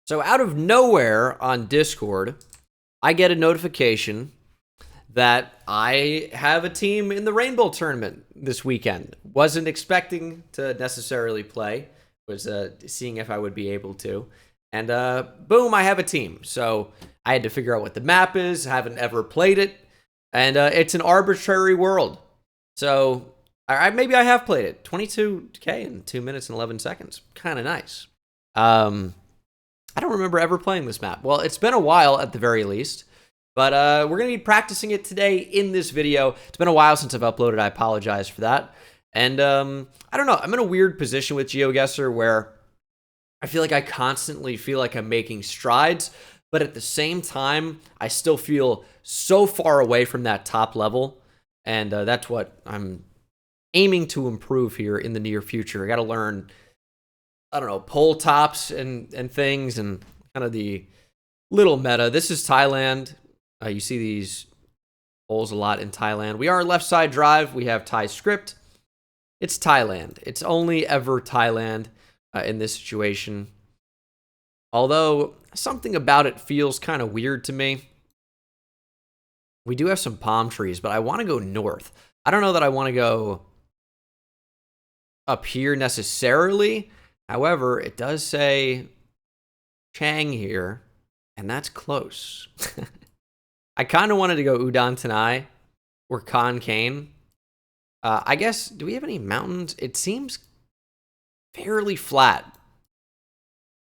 So out of nowhere on Discord, I get a notification that I have a team in the Rainbow Tournament this weekend. Wasn't expecting to necessarily play. Was seeing if I would be able to. And boom, I have a team. So I had to figure out what the map is. I haven't ever played it. And it's an arbitrary world. So maybe I have played it. 22k in 2 minutes and 11 seconds. Kind of nice. I don't remember ever playing this map. Well, it's been a while at the very least. But we're going to be practicing it today in this video. It's been a while since I've uploaded. I apologize for that. And I don't know. I'm in a weird position with Geoguessr where I feel like I constantly feel like I'm making strides. But at the same time, I still feel so far away from that top level. And that's what I'm aiming to improve here in the near future. I got to learn, I don't know, pole tops and things and kind of the little meta. This is Thailand. You see these poles a lot in Thailand. We are left side drive. We have Thai script. It's Thailand. It's only ever Thailand in this situation. Although something about it feels kind of weird to me. We do have some palm trees, but I want to go north. I don't know that I want to go up here necessarily. However, it does say Chang here, and that's close. I kind of wanted to go Udon Tanai or Kon Kane. I guess, do we have any mountains? It seems fairly flat.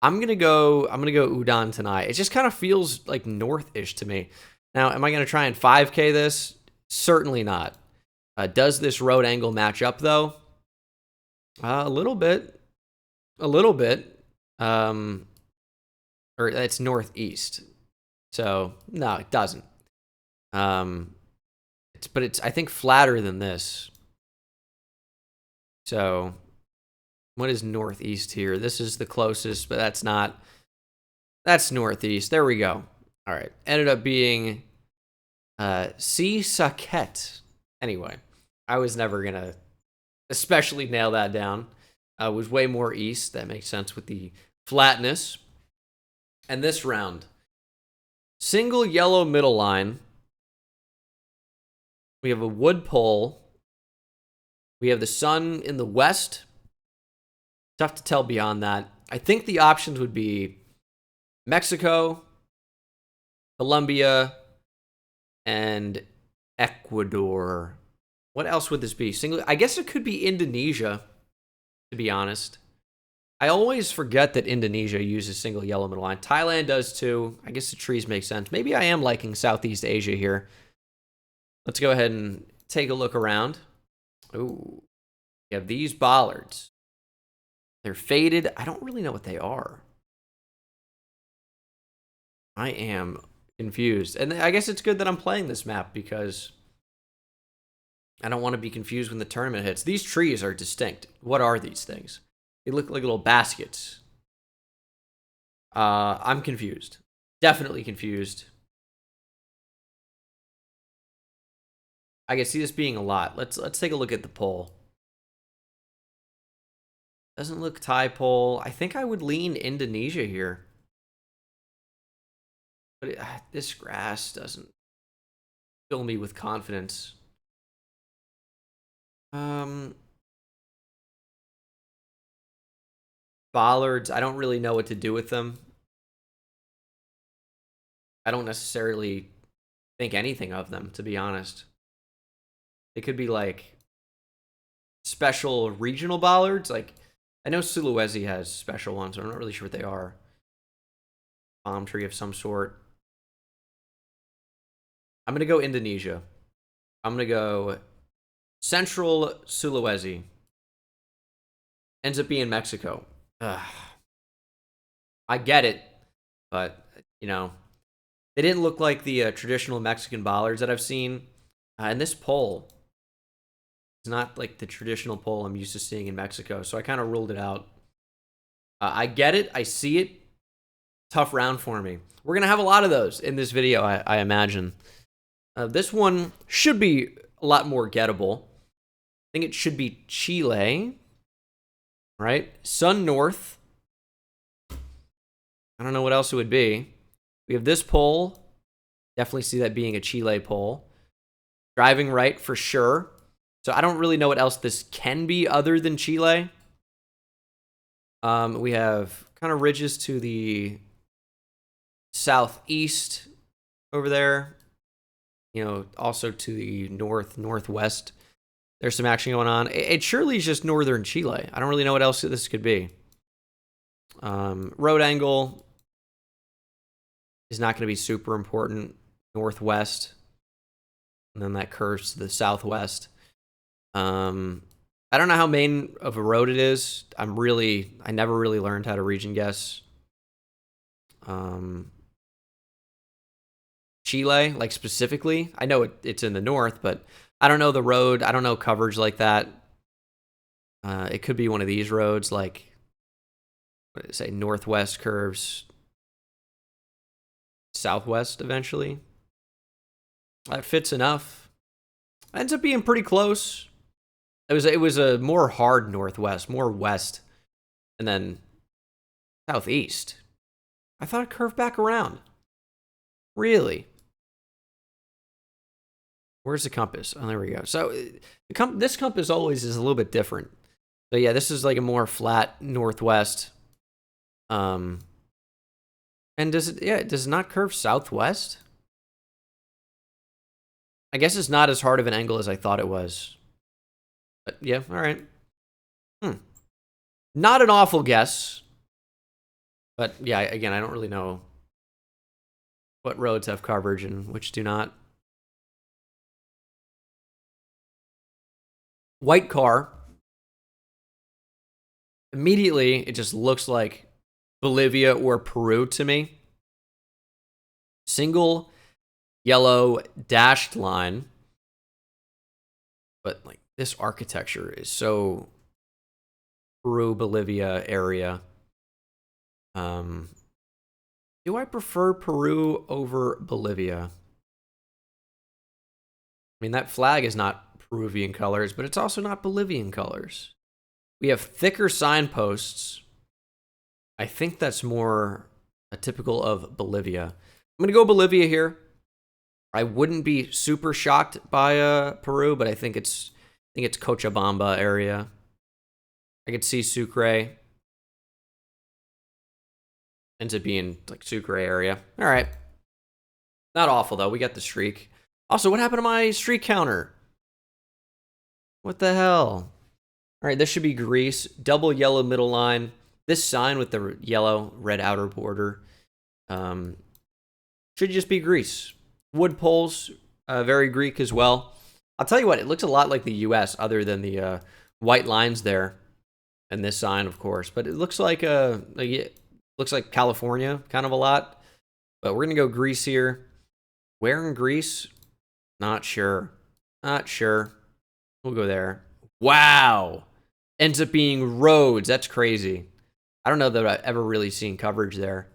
I'm going to go Udon Tanai. It just kind of feels like north-ish to me. Now, am I going to try and 5K this? Certainly not. Does this road angle match up, though? A little bit. A little bit. Or it's northeast. So, no, it doesn't. It's I think flatter than this. So, what is northeast here? This is the closest, but that's not. That's northeast. There we go. All right. Ended up being Si Saket. Anyway, I was never going to especially nail that down. It was way more east. That makes sense with the flatness. And this round, single yellow middle line. We have a wood pole. We have the sun in the west. Tough to tell beyond that. I think the options would be Mexico, Colombia, and Ecuador. What else would this be? I guess it could be Indonesia, to be honest. I always forget that Indonesia uses single yellow middle line. Thailand does too. I guess the trees make sense. Maybe I am liking Southeast Asia here. Let's go ahead and take a look around. Ooh, we have these bollards. They're faded. I don't really know what they are. I am confused. And I guess it's good that I'm playing this map because I don't want to be confused when the tournament hits. These trees are distinct. What are these things? They look like little baskets. I'm confused. Definitely confused. I can see this being a lot. Let's take a look at the poll. Doesn't look Thai poll. I think I would lean Indonesia here. But this grass doesn't fill me with confidence. Bollards, I don't really know what to do with them. I don't necessarily think anything of them, to be honest. They could be like special regional bollards. Like, I know Sulawesi has special ones, but I'm not really sure what they are. Palm tree of some sort. I'm going to go Indonesia. I'm going to go Central Sulawesi. Ends up being Mexico. Ugh. I get it, but, you know, they didn't look like the traditional Mexican bollards that I've seen. And this pole is not like the traditional pole I'm used to seeing in Mexico, so I kind of ruled it out. I get it. I see it. Tough round for me. We're going to have a lot of those in this video, I imagine. This one should be a lot more gettable. I think it should be Chile. Right? Sun north. I don't know what else it would be. We have this pole. Definitely see that being a Chile pole. Driving right for sure. So I don't really know what else this can be other than Chile. We have kind of ridges to the southeast over there. You know, also to the northwest. There's some action going on. It surely is just northern Chile. I don't really know what else this could be. Road angle is not going to be super important. Northwest. And then that curves to the southwest. I don't know how main of a road it is. I never really learned how to region guess. Chile, like specifically. I know it's in the north, but I don't know the road. I don't know coverage like that. It could be one of these roads, like, what did it say? Northwest curves southwest eventually. That fits enough. Ends up being pretty close. It was a more hard northwest, more west, and then southeast. I thought it curved back around. Really? Where's the compass? Oh, there we go. So this compass always is a little bit different. So yeah, this is like a more flat northwest. And does it not curve southwest? I guess it's not as hard of an angle as I thought it was. But yeah, all right. Not an awful guess. But yeah, again, I don't really know what roads have coverage and which do not. White car. Immediately, it just looks like Bolivia or Peru to me. Single yellow dashed line. But like this architecture is so Peru, Bolivia area. Do I prefer Peru over Bolivia? I mean, that flag is not Peruvian colors, but it's also not Bolivian colors. We have thicker signposts. I think that's more typical of Bolivia. I'm going to go Bolivia here. I wouldn't be super shocked by Peru, but I think it's Cochabamba area. I could see Sucre. Ends up being like Sucre area. All right. Not awful, though. We got the streak. Also, what happened to my streak counter? What the hell? All right, this should be Greece. Double yellow middle line. This sign with the yellow, red outer border should just be Greece. Wood poles, very Greek as well. I'll tell you what, it looks a lot like the U.S. other than the white lines there. And this sign, of course. But it looks like California kind of a lot. But we're going to go Greece here. Where in Greece? Not sure. Not sure. We'll go there. Wow. Ends up being Rhodes. That's crazy. I don't know that I've ever really seen coverage there.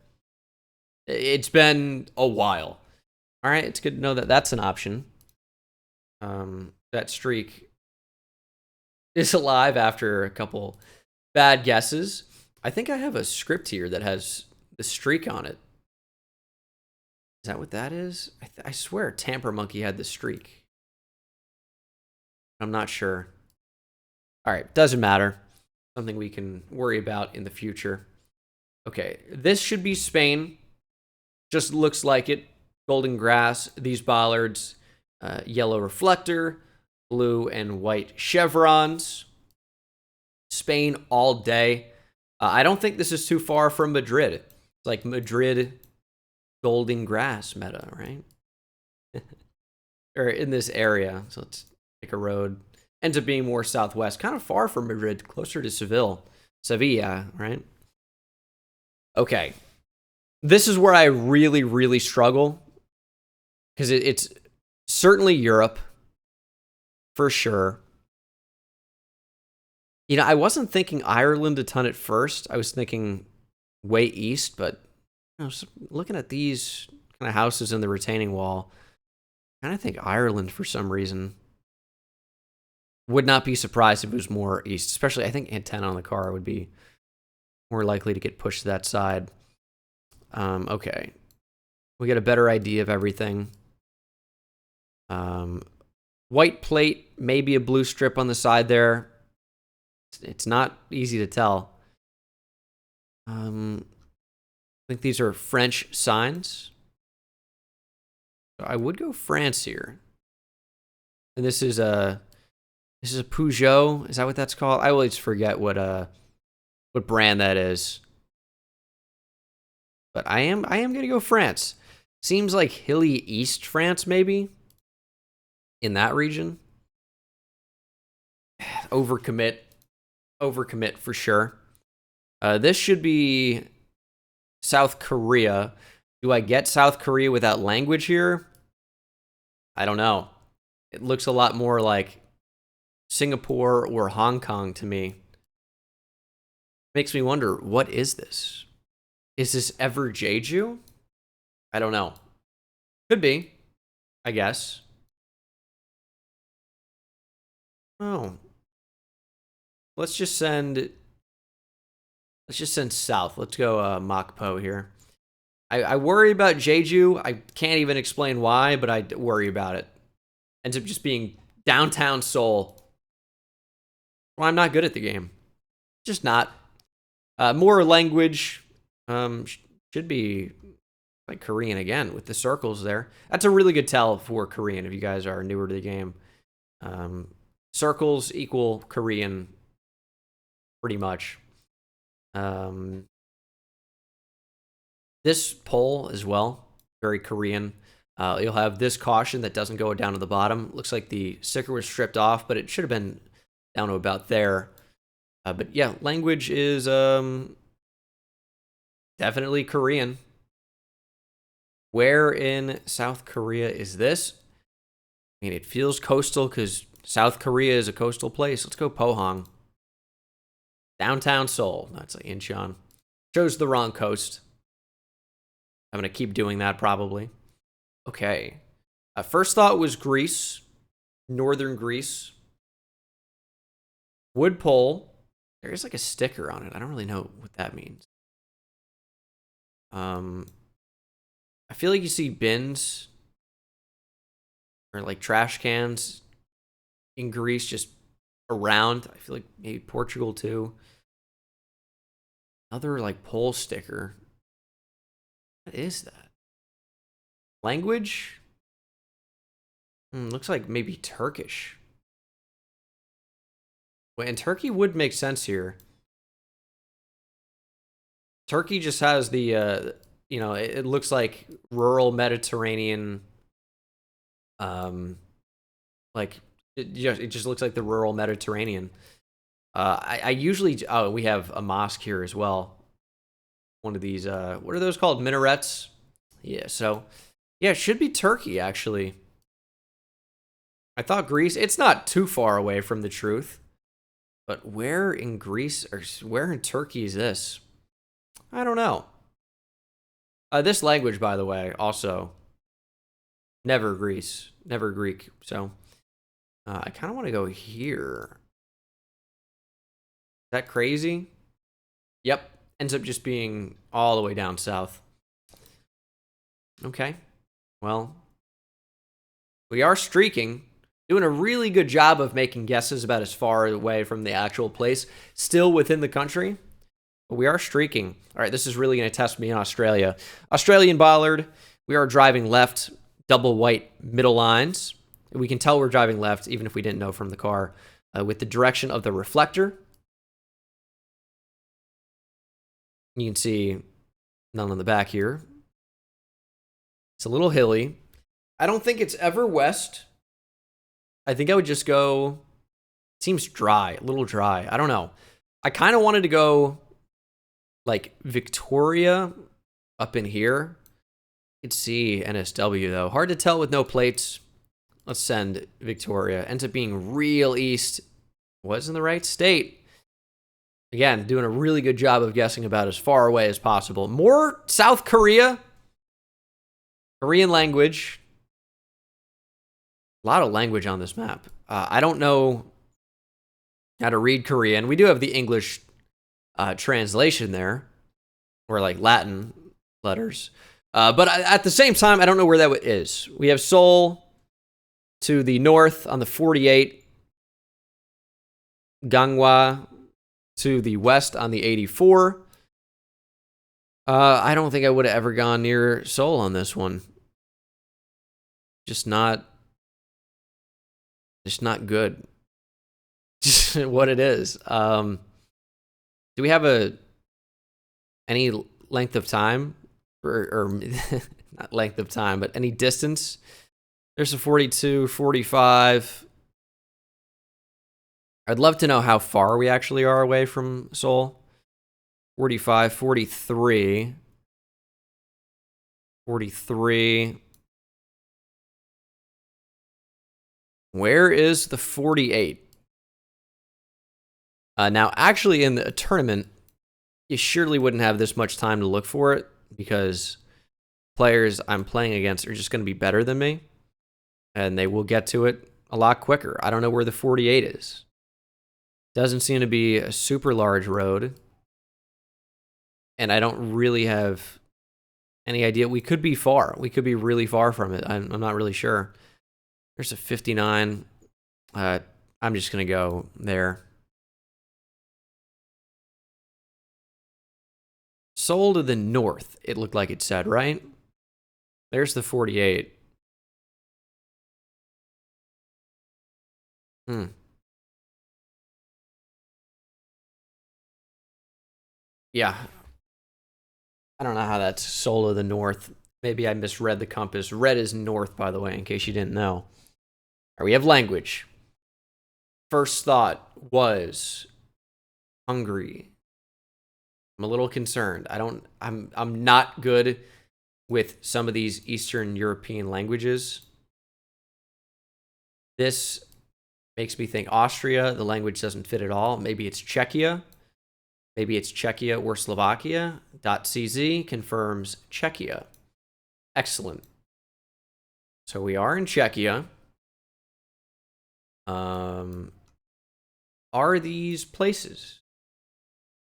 It's been a while. All right, it's good to know that that's an option. That streak is alive after a couple bad guesses. I think I have a script here that has the streak on it. Is that what that is? I swear Tamper Monkey had the streak. I'm not sure. All right, doesn't matter. Something we can worry about in the future. Okay, this should be Spain. Just looks like it. Golden grass, these bollards, yellow reflector, blue and white chevrons. Spain all day. I don't think this is too far from Madrid. It's like Madrid golden grass meta, right? Or in this area. So let's take a road. Ends up being more southwest, kind of far from Madrid, closer to Sevilla, right? Okay. This is where I really, really struggle. Because it's certainly Europe, for sure. You know, I wasn't thinking Ireland a ton at first. I was thinking way east, but I was looking at these kind of houses in the retaining wall. I kind of think Ireland for some reason. Would not be surprised if it was more east, especially I think antenna on the car would be more likely to get pushed to that side. Okay. We get a better idea of everything. White plate, maybe a blue strip on the side there. It's not easy to tell. I think these are French signs. I would go France here. And this is a Peugeot. Is that what that's called? I always forget what brand that is. But I am gonna go France. Seems like hilly East France, maybe. In that region. Overcommit for sure. This should be South Korea. Do I get South Korea without language here? I don't know. It looks a lot more like Singapore or Hong Kong to me. Makes me wonder, what is this? Is this ever Jeju? I don't know. Could be, I guess. Oh. Let's just send south. Let's go Mokpo here. I worry about Jeju. I can't even explain why, but I worry about it. Ends up just being downtown Seoul. Well, I'm not good at the game. Just not. More language. Should be like Korean again with the circles there. That's a really good tell for Korean if you guys are newer to the game. Circles equal Korean pretty much. This pole as well, very Korean. You'll have this caution that doesn't go down to the bottom. Looks like the sticker was stripped off, but it should have been down to about there. But yeah, language is definitely Korean. Where in South Korea is this? I mean, it feels coastal because South Korea is a coastal place. Let's go Pohang. Downtown Seoul. That's like Incheon. Chose the wrong coast. I'm going to keep doing that probably. Okay. First thought was Greece. Northern Greece. Wood pole. There is like a sticker on it. I don't really know what that means. I feel like you see bins or like trash cans in Greece just around. I feel like maybe Portugal too. Another like pole sticker. What is that? Language? Looks like maybe Turkish. Well, and Turkey would make sense here. Turkey just has the, it looks like rural Mediterranean, like, it just looks like the rural Mediterranean. I usually, we have a mosque here as well. One of these, what are those called? Minarets? Yeah, so, yeah, it should be Turkey, actually. I thought Greece, it's not too far away from the truth. But where in Greece, or where in Turkey is this? I don't know. This language, by the way, also, never Greece, never Greek. So, I kind of want to go here. Is that crazy? Yep. Ends up just being all the way down south. Okay. Well, we are streaking. Doing a really good job of making guesses about as far away from the actual place. Still within the country. But we are streaking. All right, this is really going to test me in Australia. Australian bollard. We are driving left. Double white middle lines. We can tell we're driving left, even if we didn't know from the car. With the direction of the reflector. You can see none on the back here. It's a little hilly. I don't think it's ever west. I think I would just go, seems dry, a little dry. I don't know. I kind of wanted to go like Victoria up in here. You could see NSW though. Hard to tell with no plates. Let's send Victoria. Ends up being real east. Was in the right state. Again, doing a really good job of guessing about as far away as possible. More South Korea. Korean language. A lot of language on this map. I don't know how to read Korean. We do have the English translation there, or like Latin letters. But at the same time, I don't know where that is. We have Seoul to the north on the 48, Ganghwa to the west on the 84. I don't think I would have ever gone near Seoul on this one. Just not good. Just what it is. Do we have any length of time? Or not length of time, but any distance? There's a 42, 45. I'd love to know how far we actually are away from Seoul. 45, 43. 43. Where is the 48? Now, actually, in the tournament, you surely wouldn't have this much time to look for it because players I'm playing against are just going to be better than me, and they will get to it a lot quicker. I don't know where the 48 is. Doesn't seem to be a super large road, and I don't really have any idea. We could be far. We could be really far from it. I'm not really sure. There's a 59. I'm just going to go there. Seoul to the north, it looked like it said, right? There's the 48. Yeah. I don't know how that's Seoul to the north. Maybe I misread the compass. Red is north, by the way, in case you didn't know. All right, we have language. First thought was Hungary. I'm a little concerned. I'm not good with some of these Eastern European languages. This makes me think Austria. The language doesn't fit at all. Maybe it's Czechia. Maybe it's Czechia or Slovakia. .cz confirms Czechia. Excellent. So we are in Czechia. Are these places?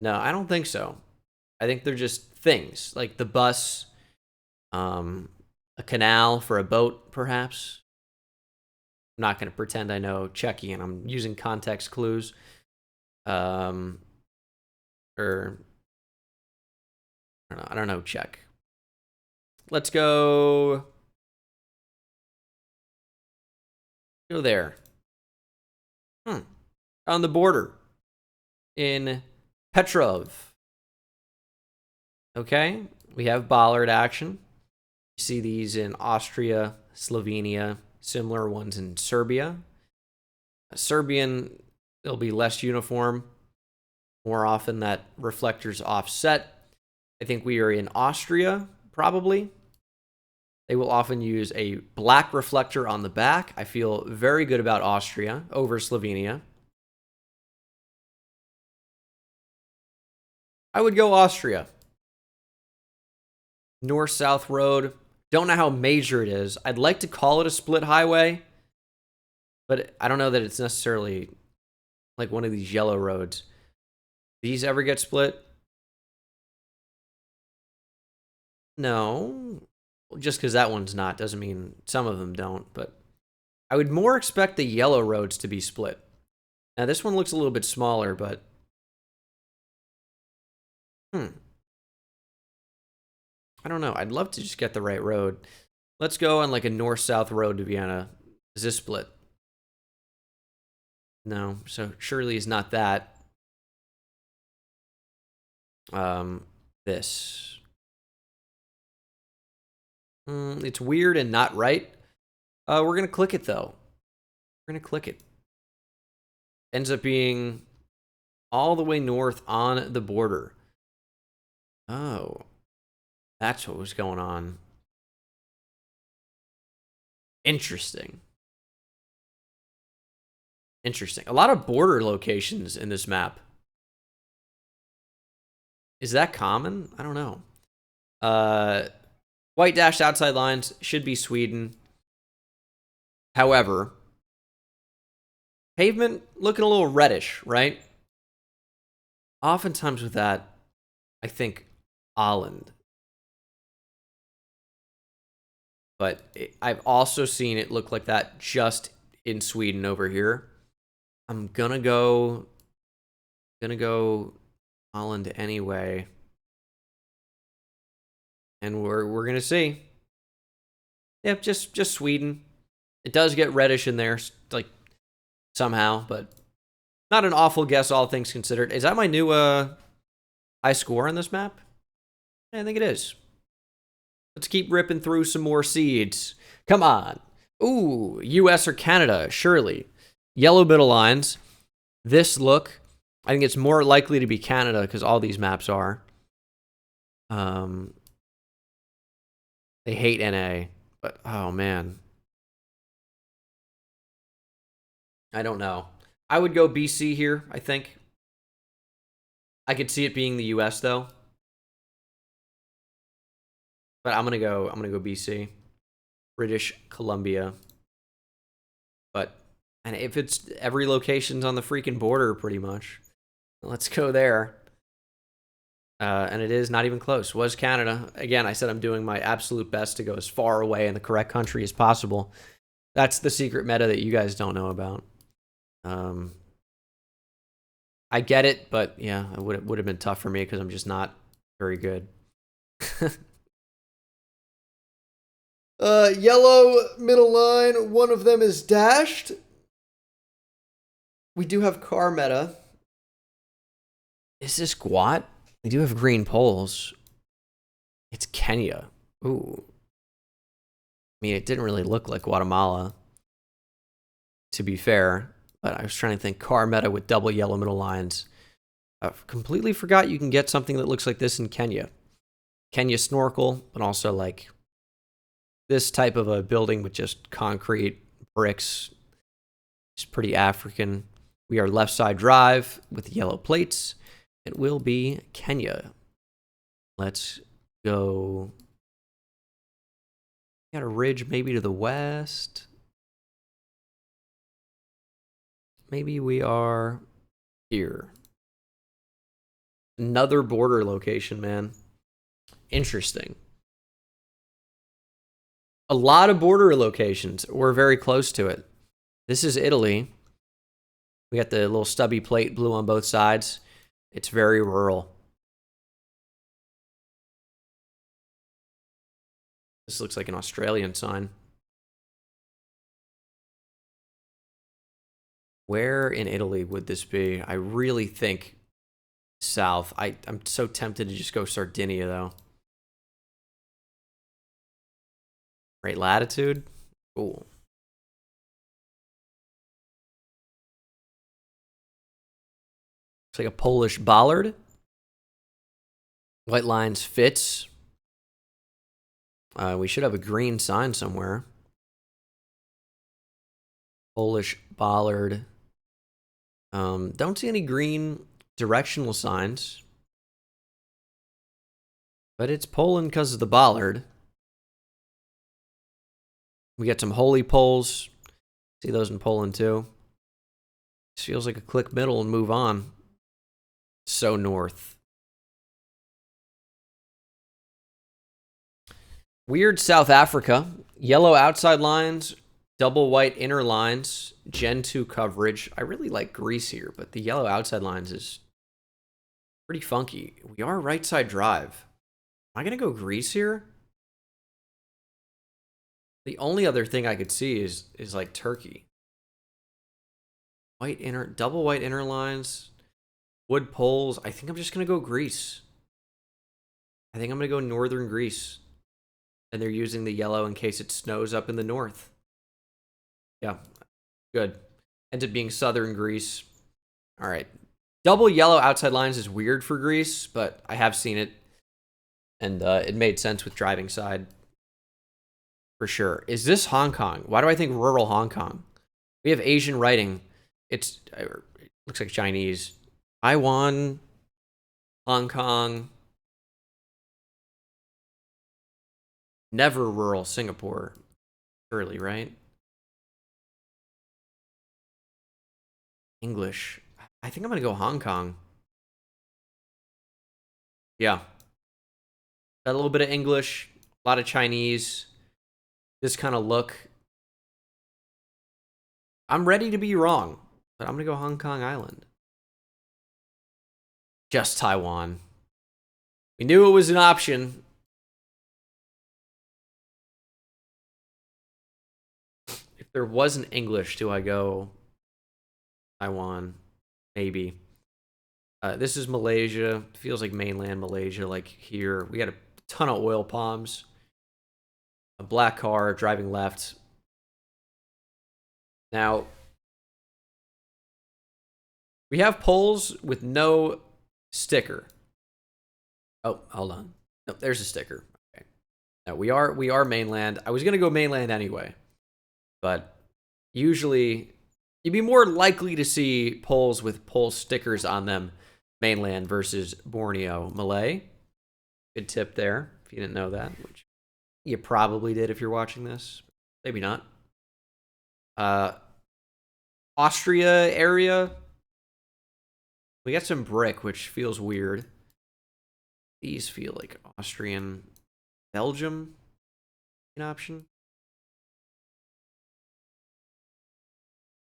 No, I don't think so. I think they're just things, like the bus, a canal for a boat, perhaps. I'm not going to pretend I know Czechian. I'm using context clues. Or I don't know Czech. Let's go there. On the border in Petrov. Okay, we have bollard action. You see these in Austria, Slovenia, similar ones in Serbia. Serbian, they'll be less uniform. More often that reflector's offset. I think we are in Austria, probably. They will often use a black reflector on the back. I feel very good about Austria over Slovenia. I would go Austria. North-south road. Don't know how major it is. I'd like to call it a split highway, but I don't know that it's necessarily like one of these yellow roads. These ever get split? No. Just because that one's not doesn't mean some of them don't, but I would more expect the yellow roads to be split. Now, this one looks a little bit smaller, but I don't know. I'd love to just get the right road. Let's go on like a north-south road to Vienna. Is this split? No, so surely is not that. This. It's weird and not right. We're going to click it, though. We're going to click it. Ends up being all the way north on the border. Oh. That's what was going on. Interesting. Interesting. A lot of border locations in this map. Is that common? I don't know. White dashed outside lines should be Sweden. However, pavement looking a little reddish, right? Oftentimes with that, I think Holland. but I've also seen it look like that just in Sweden over here. I'm gonna go Holland anyway, and we're gonna see. Yep, just Sweden. It does get reddish in there, like somehow, but not an awful guess, all things considered. Is that my new high score on this map? Yeah, I think it is. Let's keep ripping through some more seeds. Come on. Ooh, US or Canada, surely. Yellow middle lines. This look, I think it's more likely to be Canada because all these maps are. They hate NA, but oh man. I don't know. I would go BC here, I think. I could see it being the US though. But I'm gonna go BC. British Columbia. But and if it's every location's on the freaking border pretty much. Let's go there. And it is not even close. Was Canada. Again, I said I'm doing my absolute best to go as far away in the correct country as possible. That's the secret meta that you guys don't know about. I get it, but yeah, it would have been tough for me because I'm just not very good. Yellow middle line. One of them is dashed. We do have car meta. Is this Guat? We do have green poles. It's Kenya. Ooh. I mean, it didn't really look like Guatemala, to be fair. But I was trying to think car meta with double yellow middle lines. I completely forgot you can get something that looks like this in Kenya. Kenya snorkel, but also like this type of a building with just concrete bricks. It's pretty African. We are left side drive with yellow plates. It will be Kenya. Let's go. Got a ridge maybe to the west. Maybe we are here. Another border location, man. Interesting. A lot of border locations. We're very close to it. This is Italy. We got the little stubby plate blue on both sides. It's very rural. This looks like an Australian sign. Where in Italy would this be? I really think south. I'm so tempted to just go Sardinia, though. Right latitude? Cool. Looks like a Polish bollard. White lines fits. We should have a green sign somewhere. Polish bollard. Don't see any green directional signs. But it's Poland because of the bollard. We got some holy poles. See those in Poland too. This feels like a click middle and move on. So north. Weird South Africa. Yellow outside lines, double white inner lines, Gen 2 coverage. I really like Greece here, but the yellow outside lines is pretty funky. We are right side drive. Am I going to go Greece here? The only other thing I could see is like Turkey. White inner, double white inner lines, wood poles. I think I'm just going to go Greece. I think I'm going to go northern Greece. And they're using the yellow in case it snows up in the north. Yeah, good. Ends up being southern Greece. All right. Double yellow outside lines is weird for Greece, but I have seen it. And it made sense with driving side. For sure. Is this Hong Kong? Why do I think rural Hong Kong? We have Asian writing. It looks like Chinese. Taiwan, Hong Kong. Never rural Singapore. Surely, right? English. I think I'm going to go Hong Kong. Yeah. Got a little bit of English, a lot of Chinese. this kind of look. I'm ready to be wrong, but I'm going to go Hong Kong Island. Just Taiwan. We knew it was an option. If there wasn't English, do I go Taiwan? Maybe. This is Malaysia. Feels like mainland Malaysia, like here. We got a ton of oil palms. A black car driving left. Now, we have poles with no sticker. Oh, hold on. No, there's a sticker. Okay. Now, we are mainland. I was going to go mainland anyway. But usually, you'd be more likely to see poles with pole stickers on them mainland versus Borneo. Malay. Good tip there, if you didn't know that, which you probably did if you're watching this. Maybe not. Austria area. We got some brick, which feels weird. These feel like Austrian. Belgium, an option.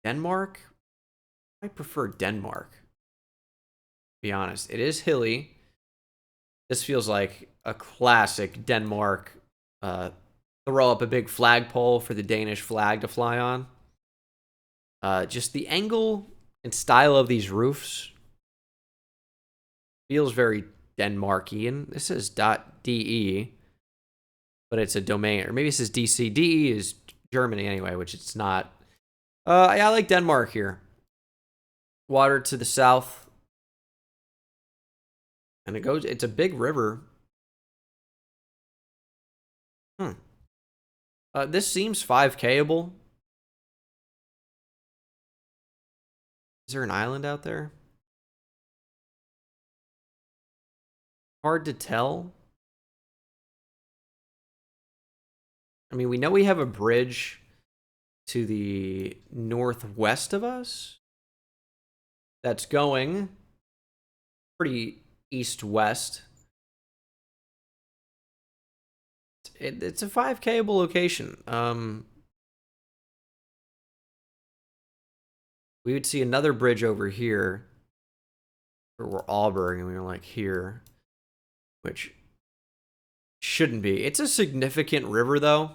Denmark? I prefer Denmark. To be honest, it is hilly. This feels like a classic Denmark. Throw up a big flagpole for the Danish flag to fly on. Just the angle and style of these roofs feels very Denmarkian. This is .de, but it's a domain, or maybe it says DC. DE is Germany anyway, which it's not. I like Denmark here. Water to the south. And it's a big river. This seems 5Kable. Is there an island out there? Hard to tell. I mean, we know we have a bridge to the northwest of us that's going pretty east-west. It's a 5Kable location. We would see another bridge over here, where we're Auburn, and we were like here, which shouldn't be. It's a significant river, though.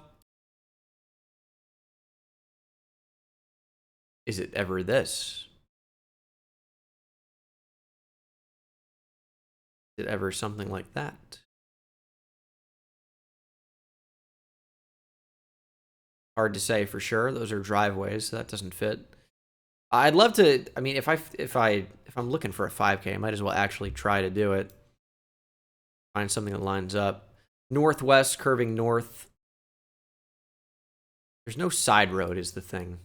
Is it ever this? Is it ever something like that? Hard to say for sure. Those are driveways, so that doesn't fit. I'd love to. I mean, if I'm looking for a 5K, I might as well actually try to do it. Find something that lines up. Northwest curving north. There's no side road is the thing.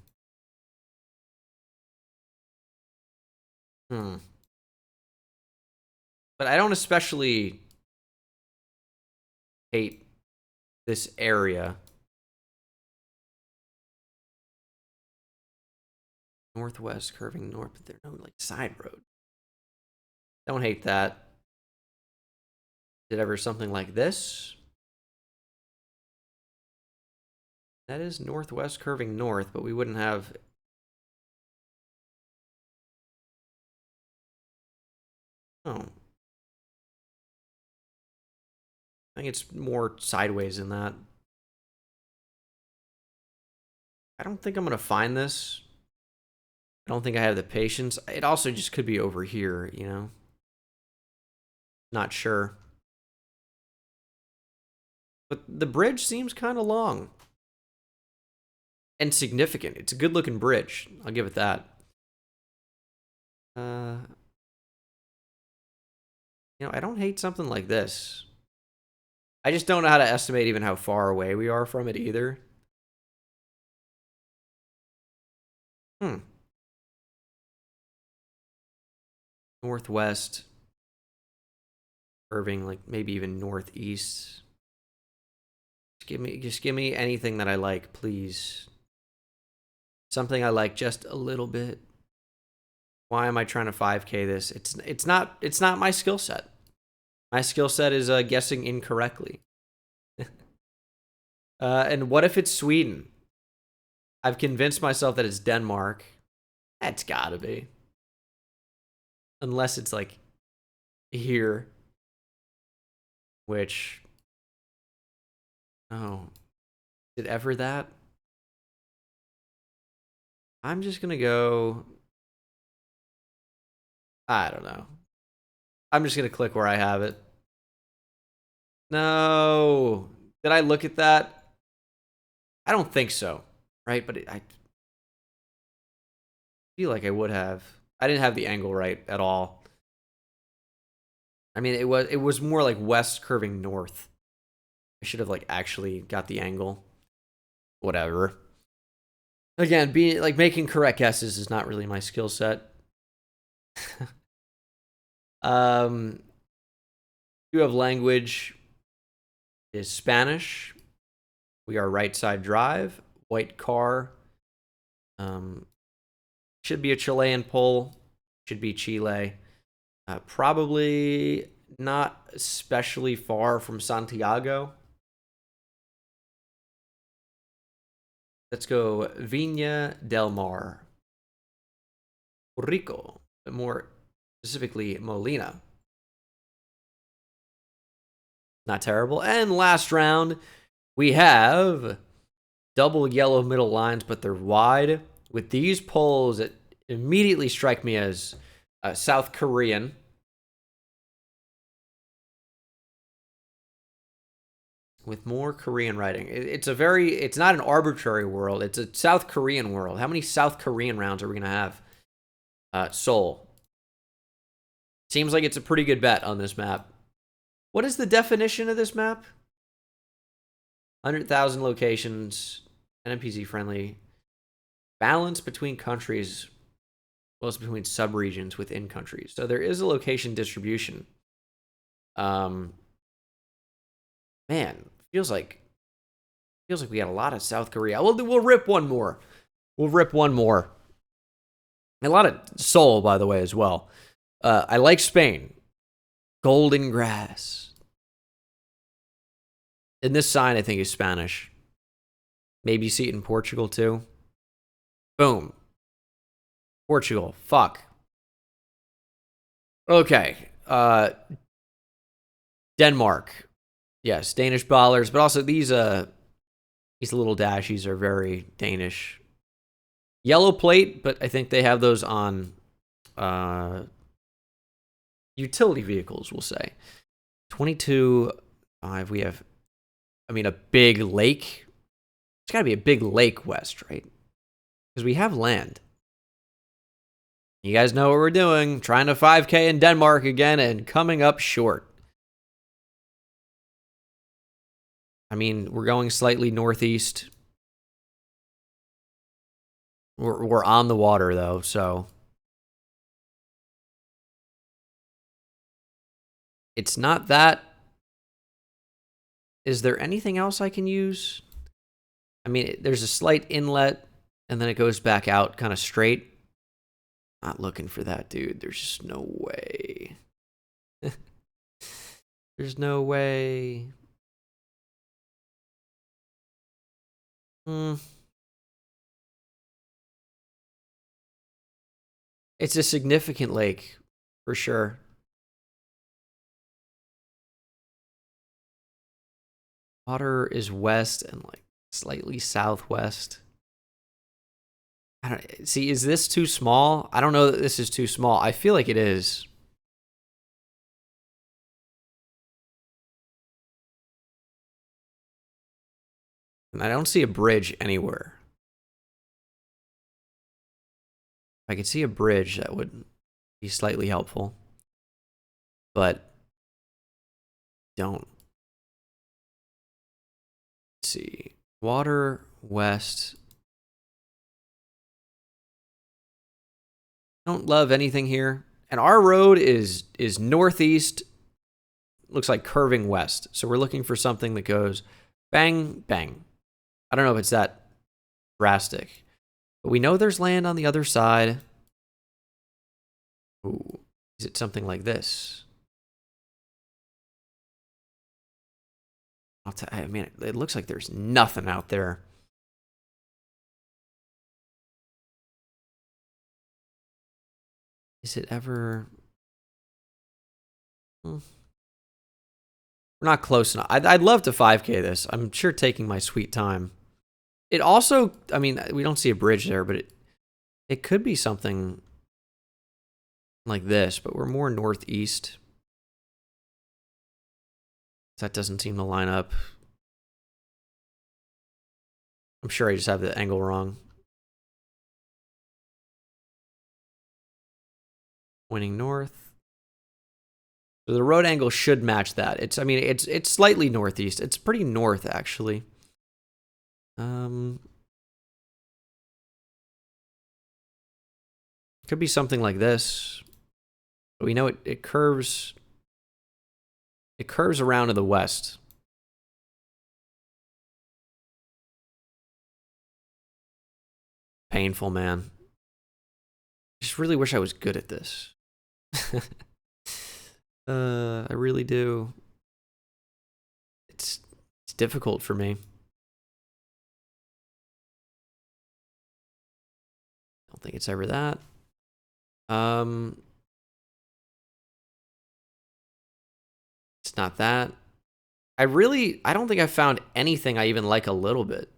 But I don't especially hate this area. Northwest curving north, but there's no like side road. Don't hate that. Did ever something like this? That is northwest curving north, but we wouldn't have. Oh. I think it's more sideways than that. I don't think I'm going to find this. I don't think I have the patience. It also just could be over here, you know? Not sure. But the bridge seems kind of long. And significant. It's a good looking bridge. I'll give it that. You know, I don't hate something like this. I just don't know how to estimate even how far away we are from it either. Northwest. Curving, like maybe even northeast. Just give me anything that I like, please. Something I like just a little bit. Why am I trying to 5K this? It's not my skill set. My skill set is guessing incorrectly. And what if it's Sweden? I've convinced myself that it's Denmark. That's gotta be. Unless it's like here, which, oh, is it ever that? I'm just gonna go, I don't know. I'm just gonna click where I have it. No. Did I look at that? I don't think so, right? But I feel like I would have. I didn't have the angle right at all. I mean, it was more like west curving north. I should have like actually got the angle. Whatever. Again, being like making correct guesses is not really my skill set. um, you have language is Spanish. We are right side drive, white car. Should be a Chilean pole. Should be Chile. Probably not especially far from Santiago. Let's go Viña del Mar. Rico, but more specifically Molina. Not terrible. And last round, we have double yellow middle lines, but they're wide. With these poles that immediately strike me as South Korean. With more Korean writing. It's not an arbitrary world. It's a South Korean world. How many South Korean rounds are we going to have? Seoul. Seems like it's a pretty good bet on this map. What is the definition of this map? 100,000 locations, NPC friendly. Balance between countries, well, it's between subregions within countries. So there is a location distribution. Man, feels like we got a lot of South Korea. We'll rip one more. We'll rip one more. A lot of Seoul, by the way, as well. I like Spain. Golden grass. And this sign, I think, is Spanish. Maybe you see it in Portugal, too. Boom. Portugal. Fuck. Okay. Denmark. Yes, Danish ballers, but also these little dashies are very Danish. Yellow plate, but I think they have those on utility vehicles, we'll say. 22.5. We have, a big lake. It's got to be a big lake west, right? Because we have land. You guys know what we're doing. Trying to 5K in Denmark again and coming up short. We're going slightly northeast. We're on the water, though, so it's not that. Is there anything else I can use? There's a slight inlet, and then it goes back out kind of straight. Not looking for that, dude. There's just no way. There's no way. It's a significant lake, for sure. Water is west and like slightly southwest. I don't see. Is this too small? I don't know that this is too small. I feel like it is. And I don't see a bridge anywhere. If I could see a bridge, that would be slightly helpful. But don't. Let's see. Water west. Don't love anything here. And our road is northeast. Looks like curving west. So we're looking for something that goes bang, bang. I don't know if it's that drastic. But we know there's land on the other side. Ooh. Is it something like this? I mean, it looks like there's nothing out there. Is it ever? We're not close enough. I'd love to 5K this. I'm sure taking my sweet time. It also, I mean, we don't see a bridge there, but it could be something like this, but we're more northeast. That doesn't seem to line up. I'm sure I just have the angle wrong. Pointing north. So the road angle should match that. It's slightly northeast. It's pretty north actually. Could be something like this. But we know it curves. It curves around to the west. Painful, man. I just really wish I was good at this. I really do. It's difficult for me. I don't think it's ever that. It's not that. I don't think I found anything I even like a little bit.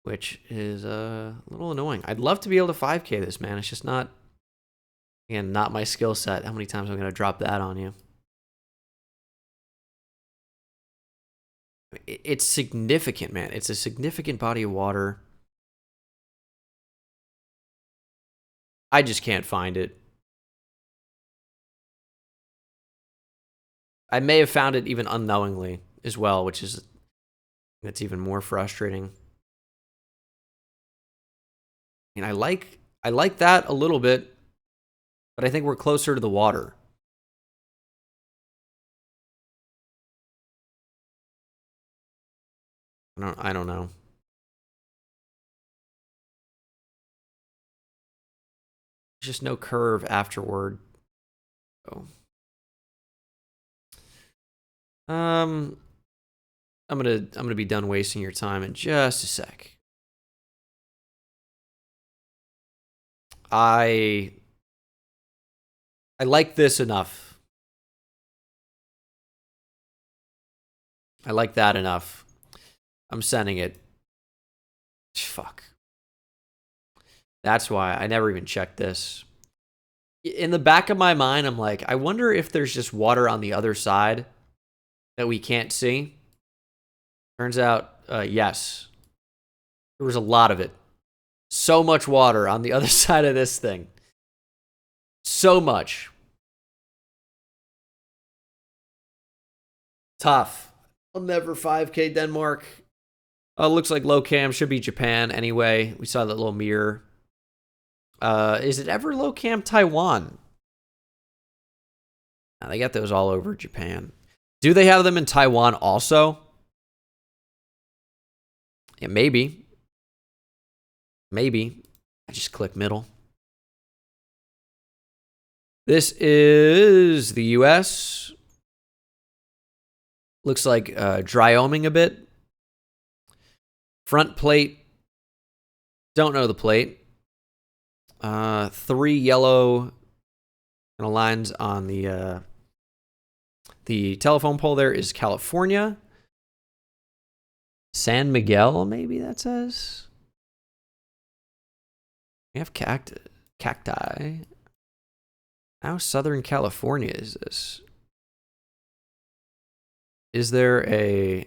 Which is a little annoying. I'd love to be able to 5K this, man. It's just not, again, not my skill set. How many times am I going to drop that on you? It's significant, man. It's a significant body of water. I just can't find it. I may have found it even unknowingly as well, which is, that's even more frustrating. I mean, I like that a little bit, but I think we're closer to the water. I don't know. There's just no curve afterward. Oh. I'm gonna be done wasting your time in just a sec. I like this enough. I like that enough. I'm sending it. Fuck. That's why I never even checked this. In the back of my mind, I'm like, I wonder if there's just water on the other side that we can't see. Turns out, yes. There was a lot of it. So much water on the other side of this thing. So much. Tough. I'll never 5K Denmark. Oh, looks like low cam should be Japan anyway. We saw that little mirror. Is it ever low cam Taiwan? Now, they got those all over Japan. Do they have them in Taiwan also? Yeah, maybe. Maybe. I just click middle. This is the US. Looks like Dryoming a bit. Front plate. Don't know the plate. 3 yellow lines on the telephone pole there is California. San Miguel, maybe that says. We have cacti. How Southern California is this? Is there a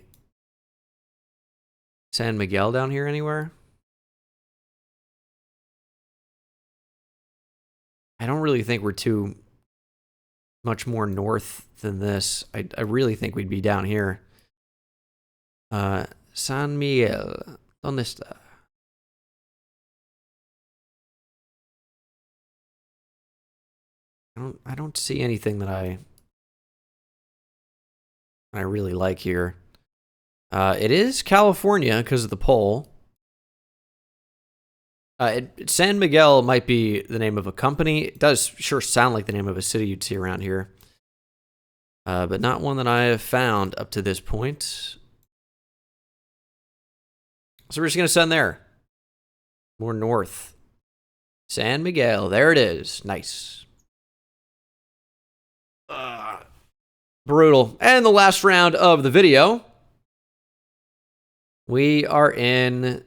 San Miguel down here anywhere? I don't really think we're too much more north than this. I really think we'd be down here. San Miguel. ¿Dónde está? I don't see anything that I really like here. It is California because of the pole. San Miguel might be the name of a company. It does sure sound like the name of a city you'd see around here. but not one that I have found up to this point. So we're just going to send there. More north. San Miguel. There it is. Nice. Brutal. And the last round of the video. We are in...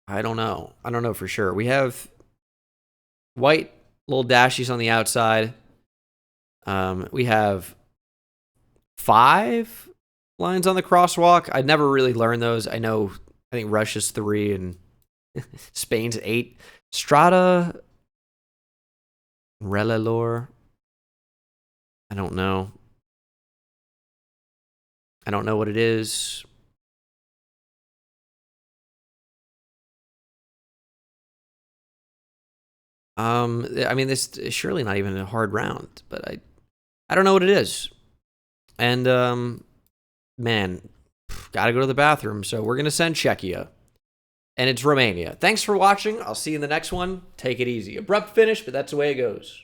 I don't know. I don't know for sure. We have white little dashies on the outside. We have 5 lines on the crosswalk. I never really learned those. I think Russia's 3 and Spain's 8. Strada, Relelor. I don't know. I don't know what it is. I mean, this is surely not even a hard round, but I don't know what it is. And, man, gotta go to the bathroom, so we're gonna send Czechia. And it's Romania. Thanks for watching. I'll see you in the next one. Take it easy. Abrupt finish, but that's the way it goes.